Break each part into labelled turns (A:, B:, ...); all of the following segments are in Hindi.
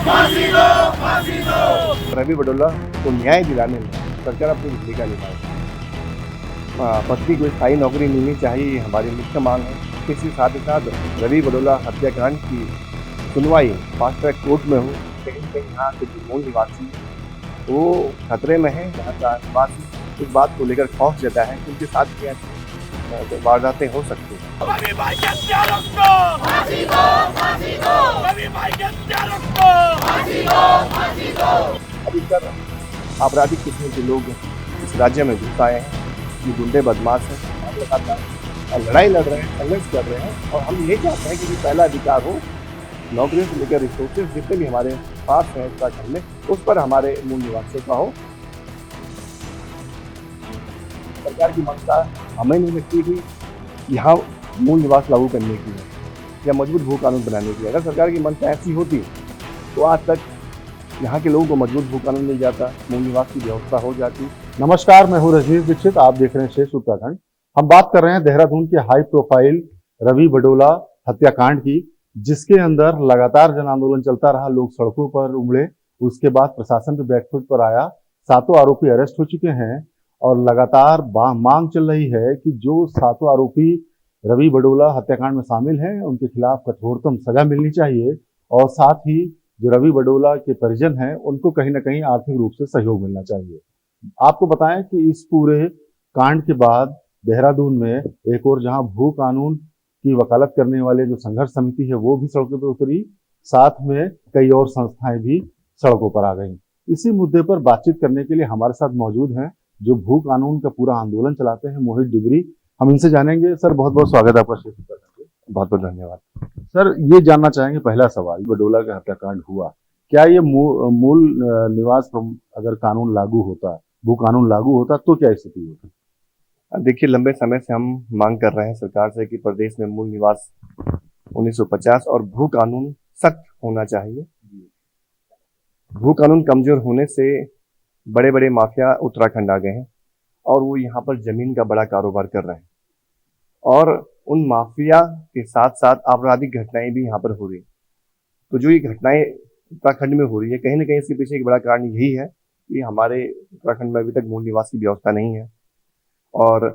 A: फांसी दो, फांसी दो।
B: रवि बडोला को न्याय दिलाने में सरकार अपनी भूमिका निभाए। पत्नी को स्थायी नौकरी मिलनी चाहिए, ये हमारी मुख्य मांग है। इसी साथ ही साथ रवि बडोला हत्याकांड की सुनवाई फास्ट ट्रैक कोर्ट में हो। कहीं न कहीं यहाँ के जो मूल निवासी वो खतरे में है। यहाँ का निवासी इस बात को लेकर खौफ जता है कि उनके साथ भी ऐसी वारदातें हो सकती हैं।
A: रवि भाई के हत्यारों को फांसी दो, फांसी दो। रवि भाई के हत्यारों को फांसी दो, फांसी दो।
B: अधिकतर आपराधिक किस्म के लोग इस राज्य में घुस आए हैं। ये गुंडे बदमाश हैं और लगातार लड़ाई लड़ रहे हैं, संघर्ष कर रहे हैं। और हम ये चाहते हैं कि पहला अधिकार हो, नौकरियों से लेकर रिसोर्सेज जितने भी हमारे पास हैं उत्तराखंड में, उस पर हमारे मूल निवासियों का हो। सरकार की मंशा हमें नहीं लगती कि यहाँ मूल निवास लागू करने की है या मजबूत भू कानून बनाने की है। अगर सरकार की मंशा ऐसी होती तो आज तक यहाँ के लोगों को मजबूत भू कानून मिल जाता, मूल निवास की व्यवस्था हो जाती।
C: नमस्कार, मैं हूं रजनीश दीक्षित। आप देख रहे हैं शेष उत्तराखंड। हम बात कर रहे हैं देहरादून के हाई प्रोफाइल रवि बडोला हत्याकांड की, जिसके अंदर लगातार जन आंदोलन चलता रहा, लोग सड़कों पर उमड़े। उसके बाद प्रशासन के बैकफुट पर आया, 7 आरोपी अरेस्ट हो चुके हैं और लगातार मांग चल रही है कि जो 7 आरोपी रवि बडोला हत्याकांड में शामिल हैं उनके खिलाफ कठोरतम सजा मिलनी चाहिए। और साथ ही जो रवि बडोला के परिजन हैं उनको कहीं ना कहीं आर्थिक रूप से सहयोग मिलना चाहिए। आपको बताएं कि इस पूरे कांड के बाद देहरादून में एक और जहां भू कानून की वकालत करने वाले जो संघर्ष समिति है वो भी सड़कों पर उतरी, साथ में कई और संस्थाएं भी सड़कों पर आ गई। इसी मुद्दे पर बातचीत करने के लिए हमारे साथ मौजूद हैं जो भू कानून का पूरा आंदोलन चलाते हैं, मोहित डिबरी। हम इनसे जानेंगे। सर, बहुत बहुत स्वागत है आपका शेष उत्तराखंड।
B: बहुत बहुत धन्यवाद।
C: सर, ये जानना चाहेंगे, पहला सवाल, बडोला का हत्याकांड हुआ, क्या ये मूल निवास अगर कानून लागू होता, भू कानून लागू होता तो क्या स्थिति होती?
B: देखिए, लंबे समय से हम मांग कर रहे हैं सरकार से कि प्रदेश में मूल निवास 1950 और भू कानून सख्त होना चाहिए। भू कानून कमजोर होने से बड़े बड़े माफिया उत्तराखंड आ गए हैं और वो यहाँ पर जमीन का बड़ा कारोबार कर रहे हैं और उन माफिया के साथ साथ आपराधिक घटनाएं भी यहाँ पर हो रही। तो जो ये घटनाएं उत्तराखंड में हो रही है, कहीं ना कहीं इसके पीछे एक बड़ा कारण यही है कि हमारे उत्तराखंड में अभी तक मूल निवास की व्यवस्था नहीं है और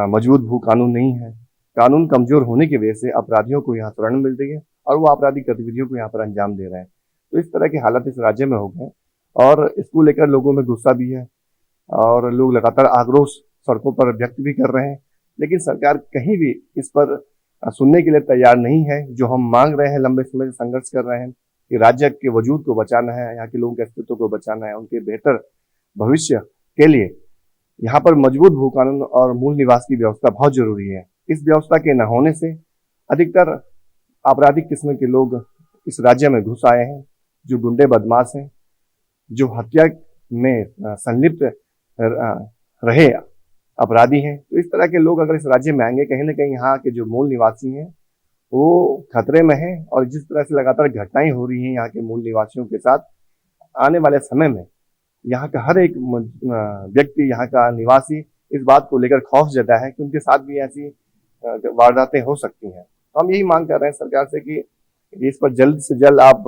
B: मजबूत भू कानून नहीं है। कानून कमजोर होने की वजह से अपराधियों को यहाँ शरण मिल रही है और वो आपराधिक गतिविधियों को यहाँ पर अंजाम दे रहे हैं। तो इस तरह के हालात इस राज्य में हो गए और इसको लेकर लोगों में गुस्सा भी है और लोग लगातार आक्रोश सड़कों पर व्यक्त भी कर रहे हैं। लेकिन सरकार कहीं भी इस पर सुनने के लिए तैयार नहीं है। जो हम मांग रहे हैं, लंबे समय से संघर्ष कर रहे हैं कि राज्य के वजूद को बचाना है, यहाँ के लोगों के अस्तित्व को बचाना है, उनके बेहतर भविष्य के लिए यहाँ पर मजबूत भू कानून और मूल निवास की व्यवस्था बहुत जरूरी है। इस व्यवस्था के न होने से अधिकतर आपराधिक किस्म के लोग इस राज्य में घुस आए हैं, जो गुंडे बदमाश हैं, जो हत्या में संलिप्त रहे अपराधी हैं। तो इस तरह के लोग अगर इस राज्य में आएंगे, कहीं ना कहीं यहाँ के जो मूल निवासी हैं वो खतरे में हैं। और जिस तरह से लगातार घटनाएं हो रही हैं यहाँ के मूल निवासियों के साथ, आने वाले समय में यहाँ का हर एक व्यक्ति, यहाँ का निवासी इस बात को लेकर खौफ जता है कि उनके साथ भी ऐसी वारदातें हो सकती हैं। तो हम यही मांग कर रहे हैं सरकार से कि इस पर जल्द से जल्द आप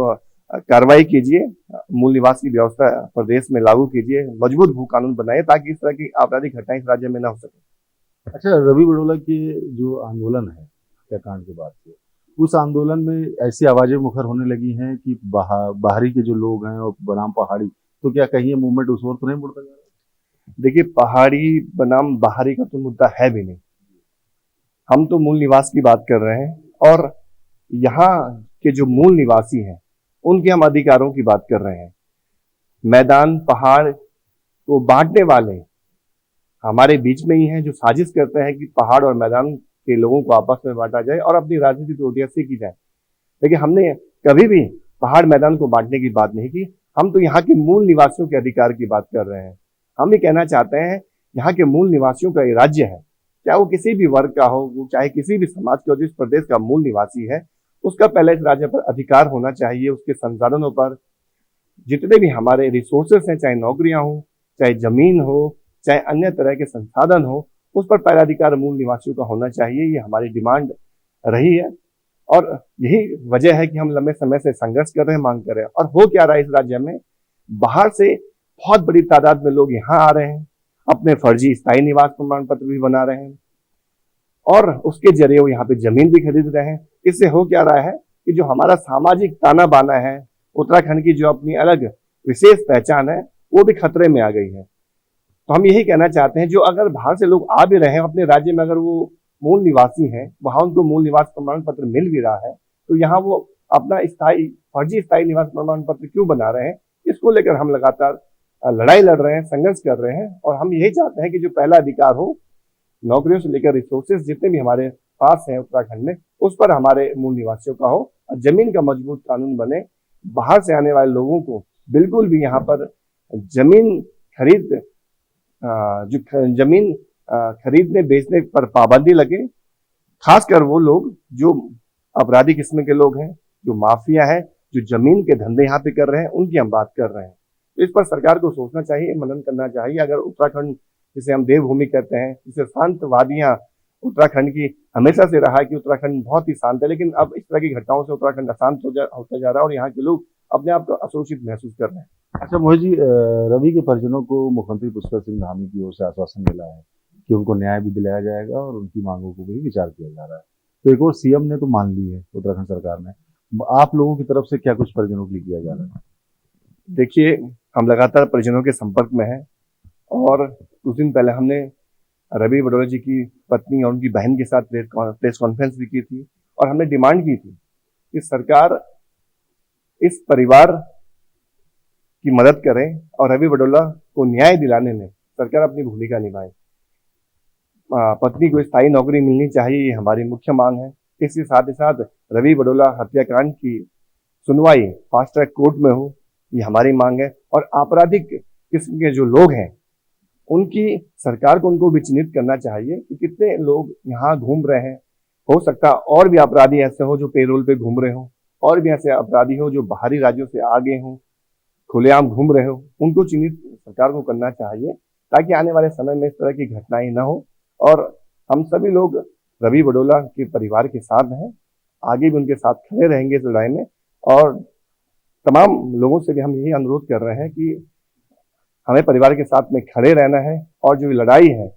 B: कार्रवाई कीजिए, मूल निवास की व्यवस्था प्रदेश में लागू कीजिए, मजबूत भू कानून बनाइए ताकि इस तरह की आपराधिक घटनाएं इस राज्य में न हो सके।
C: अच्छा, रवि बडोला की जो आंदोलन है हत्याकांड के बाद से, उस आंदोलन में ऐसी आवाजें मुखर होने लगी हैं कि बाहरी के जो लोग हैं और बनाम पहाड़ी, तो क्या कहीं ये मूवमेंट उस ओर तो नहीं मुड़ता जा रहा?
B: देखिए, पहाड़ी बनाम बाहरी का तो मुद्दा है भी नहीं। हम तो मूल निवास की बात कर रहे हैं और यहाँ के जो मूल निवासी हैं उनके हम अधिकारों की बात कर रहे हैं। मैदान पहाड़ को बांटने वाले हमारे बीच में ही हैं, जो साजिश करते हैं कि पहाड़ और मैदान के लोगों को आपस में बांटा जाए और अपनी राजनीतिक रोटियां सेकी जाए। लेकिन हमने कभी भी पहाड़ मैदान को बांटने की बात नहीं की। हम तो यहाँ के मूल निवासियों के अधिकार की बात कर रहे हैं। हम ये कहना चाहते हैं, यहाँ के मूल निवासियों का ये राज्य है, चाहे वो किसी भी वर्ग का हो, चाहे किसी भी समाज का हो, जिस प्रदेश का मूल निवासी है उसका पहले इस राज्य पर अधिकार होना चाहिए। उसके संसाधनों पर जितने भी हमारे रिसोर्सेस हैं, चाहे नौकरियां हो, चाहे जमीन हो, चाहे अन्य तरह के संसाधन हो, उस पर पहला अधिकार मूल निवासियों का होना चाहिए। ये हमारी डिमांड रही है और यही वजह है कि हम लंबे समय से संघर्ष कर रहे हैं, मांग कर रहे हैं। और हो क्या रहा है इस राज्य में, बाहर से बहुत बड़ी तादाद में लोग यहाँ आ रहे हैं, अपने फर्जी स्थायी निवास प्रमाण पत्र भी बना रहे हैं और उसके जरिए वो यहाँ पे जमीन भी खरीद रहे हैं। इससे हो क्या रहा है कि जो हमारा सामाजिक ताना बाना है, उत्तराखंड की जो अपनी अलग विशेष पहचान है, वो भी खतरे में आ गई है। तो हम यही कहना चाहते हैं, जो अगर बाहर से लोग आ भी रहे हैं अपने राज्य में, अगर वो मूल निवासी हैं, वहां उनको मूल निवास प्रमाण पत्र मिल भी रहा है, तो यहाँ वो अपना फर्जी स्थायी निवास प्रमाण पत्र क्यों बना रहे हैं, इसको लेकर हम लगातार लड़ाई लड़ रहे हैं, संघर्ष कर रहे हैं। और हम यही चाहते हैं कि जो पहला अधिकार हो, नौकरियों से लेकर रिसोर्सेज जितने भी हमारे पास हैं उत्तराखंड में, उस पर हमारे मूल निवासियों का हो और जमीन का मजबूत कानून बने। बाहर से आने वाले लोगों को बिल्कुल भी यहाँ पर जमीन खरीद जमीन खरीदने बेचने पर पाबंदी लगे। खासकर वो लोग जो अपराधी किस्म के लोग हैं, जो माफिया है, जो जमीन के धंधे यहाँ पे कर रहे हैं, उनकी हम बात कर रहे हैं। तो इस पर सरकार को सोचना चाहिए, मनन करना चाहिए। अगर उत्तराखंड, जिसे हम देवभूमि कहते हैं, जिसे शांत वादियां उत्तराखंड की हमेशा से रहा है कि उत्तराखंड बहुत ही शांत है, लेकिन अब इस तरह की घटनाओं से उत्तराखंड अशांत होता जा रहा है और यहाँ के लोग अपने आप को असुरक्षित महसूस कर रहे हैं।
C: अच्छा मोहित जी, रवि के परिजनों को मुख्यमंत्री पुष्कर सिंह धामी की ओर से आश्वासन मिला है कि उनको न्याय भी दिलाया जाएगा और उनकी मांगों को भी विचार किया जा रहा है। तो एक और सीएम ने तो मान ली है उत्तराखंड सरकार ने, आप लोगों की तरफ से क्या कुछ परिजनों के लिए किया जा रहा है?
B: देखिए, हम लगातार परिजनों के संपर्क में हैं और कुछ दिन पहले हमने रवि बडोला जी की पत्नी और उनकी बहन के साथ प्रेस कॉन्फ्रेंस भी की थी और हमने डिमांड की थी कि सरकार इस परिवार की मदद करे और रवि बडोला को न्याय दिलाने में सरकार अपनी भूमिका निभाए। पत्नी को स्थायी नौकरी मिलनी चाहिए, ये हमारी मुख्य मांग है। इसके साथ ही साथ रवि बडोला हत्याकांड की सुनवाई फास्ट ट्रैक कोर्ट में हो, ये हमारी मांग है। और आपराधिक किस्म के जो लोग हैं, उनकी सरकार को उनको भी चिन्हित करना चाहिए कि कितने लोग यहाँ घूम रहे हैं। हो सकता और भी अपराधी ऐसे हो जो पेरोल पे घूम रहे हो, और भी ऐसे अपराधी हो जो बाहरी राज्यों से आ गए हों, खुलेआम घूम रहे हो, उनको चिन्हित सरकार को करना चाहिए ताकि आने वाले समय में इस तरह की घटनाएं न हो। और हम सभी लोग रवि बडोला के परिवार के साथ हैं, आगे भी उनके साथ खड़े रहेंगे इस लड़ाई में। और तमाम लोगों से भी हम यही अनुरोध कर रहे हैं कि हमें परिवार के साथ में खड़े रहना है और जो लड़ाई है,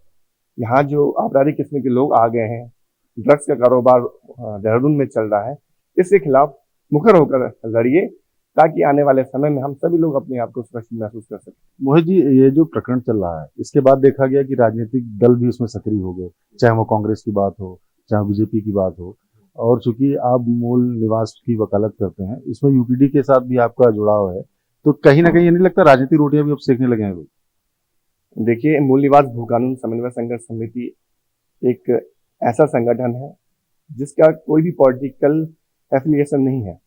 B: यहाँ जो आपराधिक किस्म के लोग आ गए हैं, ड्रग्स का कारोबार देहरादून में चल रहा है, इसके खिलाफ मुखर होकर लड़िए ताकि आने वाले समय में हम सभी लोग अपने आप को सुरक्षित महसूस कर सकें।
C: मोहित जी, ये जो प्रकरण चल रहा है, इसके बाद देखा गया कि राजनीतिक दल भी उसमें सक्रिय हो गए, चाहे वो कांग्रेस की बात हो, चाहे बीजेपी की बात हो। और चूंकि आप मूल निवास की वकालत करते हैं, इसमें यूपीडी के साथ भी आपका जुड़ाव है, तो कहीं ना कहीं ये नहीं लगता राजनीतिक रोटियां भी अब सेकने लगे हैं लोग?
B: देखिए, मूल निवास भू कानून समन्वय संघर्ष समिति एक ऐसा संगठन है जिसका कोई भी पॉलिटिकल एफिलिएशन नहीं है।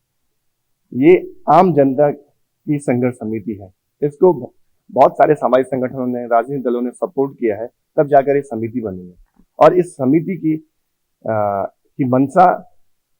B: ये आम जनता की संघर्ष समिति है। इसको बहुत सारे सामाजिक संगठनों ने, राजनीतिक दलों ने सपोर्ट किया है, तब जाकर ये समिति बनी है। और इस समिति की मंशा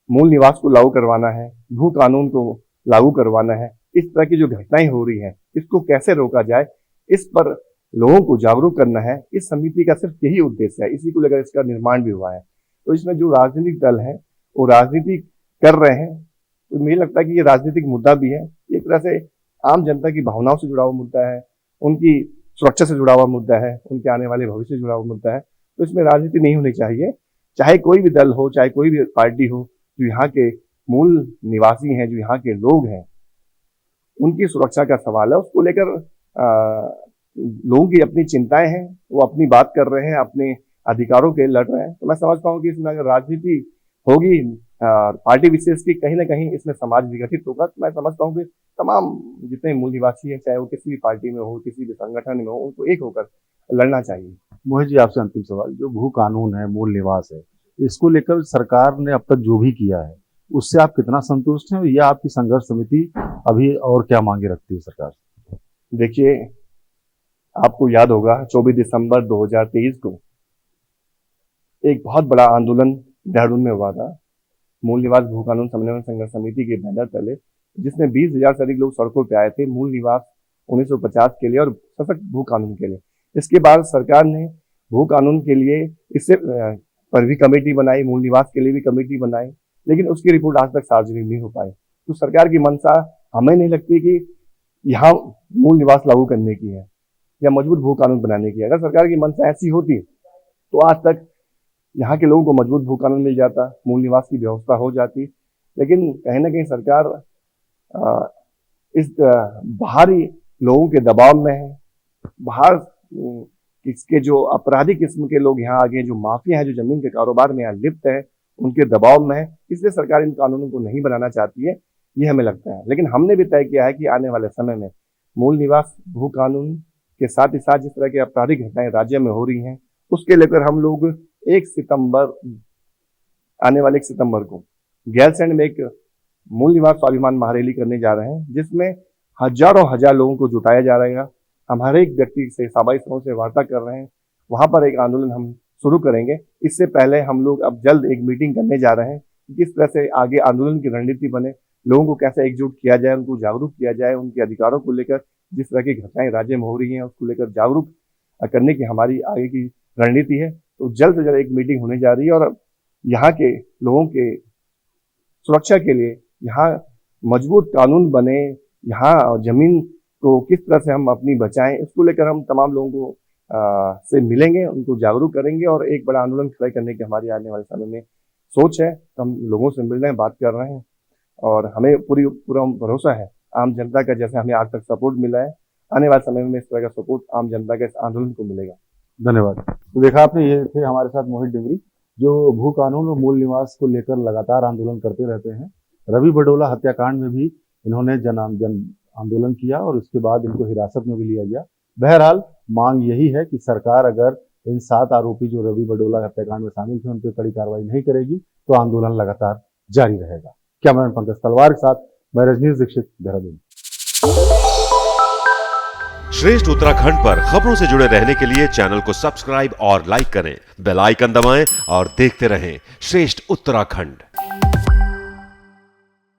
B: मूल निवास को लागू करवाना है, भू कानून को लागू करवाना है। इस तरह की जो घटनाएं हो रही हैं, इसको कैसे रोका जाए, इस पर लोगों को जागरूक करना है। इस समिति का सिर्फ यही उद्देश्य है, इसी को लेकर इसका निर्माण भी हुआ है। तो इसमें जो राजनीतिक दल है वो राजनीति कर रहे हैं, तो मुझे लगता है कि ये राजनीतिक मुद्दा भी है, एक तरह से आम जनता की भावनाओं से जुड़ा हुआ मुद्दा है, उनकी सुरक्षा से जुड़ा हुआ मुद्दा है, उनके आने वाले भविष्य से जुड़ा हुआ मुद्दा है। तो इसमें राजनीति नहीं होनी चाहिए, चाहे कोई भी दल हो, चाहे कोई भी पार्टी हो। जो यहाँ के मूल निवासी हैं, जो यहाँ के लोग हैं, उनकी सुरक्षा का सवाल है। उसको लेकर लोगों की अपनी चिंताएं हैं, वो अपनी बात कर रहे हैं, अपने अधिकारों के लड़ रहे हैं। तो मैं समझता हूँ कि इसमें अगर राजनीति होगी पार्टी विशेष की, कहीं ना कहीं इसमें समाज विघटित होगा। तो मैं समझता हूँ कि तमाम जितने मूल निवासी हैं, चाहे वो किसी भी पार्टी में हो, किसी भी संगठन में हो, उनको एक होकर लड़ना चाहिए।
C: मोहित जी, आपसे अंतिम सवाल, जो भू कानून है, मूल निवास है, इसको लेकर सरकार ने अब तक जो भी किया है, उससे आप कितना संतुष्ट हैं, या आपकी संघर्ष समिति अभी और क्या मांगे रखती है सरकार से?
B: देखिए, आपको याद होगा 24 दिसंबर 2023 को एक बहुत बड़ा आंदोलन देहरादून में हुआ था, मूल निवास भू कानून समन्वय संघर्ष समिति के बैनर तले, जिसमें 20,000 से अधिक लोग सड़कों पर आए थे मूल निवास 1950 के लिए और सशक्त भू कानून के लिए। इसके बाद सरकार ने भू कानून के लिए इससे पर भी कमेटी बनाई, मूल निवास के लिए भी कमेटी बनाई लेकिन उसकी रिपोर्ट आज तक सार्वजनिक नहीं हो पाई। तो सरकार की मंशा हमें नहीं लगती कि यहाँ मूल निवास लागू करने की है या मजबूत भू कानून बनाने की है। अगर सरकार की मंशा ऐसी होती तो आज तक यहाँ के लोगों को मजबूत भू कानून मिल जाता, मूल निवास की व्यवस्था हो जाती। लेकिन कहीं ना कहीं सरकार इस बाहरी लोगों के दबाव में है, बाहर इसके जो आपराधिक किस्म के लोग यहाँ आगे, जो माफिया है, जो जमीन के कारोबार में यहाँ लिप्त है, उनके दबाव में है, इसलिए सरकार इन कानूनों को नहीं बनाना चाहती है, ये हमें लगता है। लेकिन हमने भी तय किया है कि आने वाले समय में मूल निवास भू कानून के साथ ही साथ जिस तरह की आपराधिक घटनाएं राज्य में हो रही हैं, उसके लेकर हम लोग आने वाले 1 सितंबर को गैरसैंण में एक मूल निवास स्वाभिमान महारैली करने जा रहे हैं, जिसमें हजार लोगों को जुटाया जा रहेगा। हम हर एक व्यक्ति से सामाजिक समूह से वार्ता कर रहे हैं, वहां पर एक आंदोलन हम शुरू करेंगे। इससे पहले हम लोग अब जल्द एक मीटिंग करने जा रहे हैं, किस तरह से आगे आंदोलन की रणनीति बने, लोगों को कैसे एकजुट किया जाए, उनको जागरूक किया जाए, उनके अधिकारों को लेकर जिस तरह की घटनाएं राज्य में हो रही हैं उसको लेकर जागरूक करने की हमारी आगे की रणनीति है। तो जल्द से जल्द एक मीटिंग होने जा रही है और यहाँ के लोगों के सुरक्षा के लिए यहाँ मजबूत कानून बने, यहाँ जमीन को किस तरह से हम अपनी बचाएं, इसको लेकर हम तमाम लोगों को से मिलेंगे, उनको जागरूक करेंगे और एक बड़ा आंदोलन खड़ा करने की हमारी आने वाले समय में सोच है। तो हम लोगों से मिल रहे हैं, बात कर रहे हैं और हमें पूरा भरोसा है आम जनता का, जैसे हमें आज तक सपोर्ट मिला है, आने वाले समय में इस तरह का सपोर्ट आम जनता के इस आंदोलन को मिलेगा।
C: धन्यवाद। तो देखा आपने, ये थे हमारे साथ मोहित डिमरी, जो भू कानून और मूल निवास को लेकर लगातार आंदोलन करते रहते हैं। रवि बडोला हत्याकांड में भी इन्होंने जन आंदोलन किया और उसके बाद इनको हिरासत में भी लिया गया। बहरहाल मांग यही है कि सरकार अगर इन 7 आरोपी जो रवि बडोला हत्याकांड में शामिल थे उन पर कड़ी कार्रवाई नहीं करेगी तो आंदोलन लगातार जारी रहेगा। कैमरामैन पंकज तलवार के साथ मैं रजनीश दीक्षित, देहरादून।
D: श्रेष्ठ उत्तराखंड पर खबरों से जुड़े रहने के लिए चैनल को सब्सक्राइब और लाइक करें, बेल आइकन दबाएं और देखते रहें श्रेष्ठ उत्तराखंड।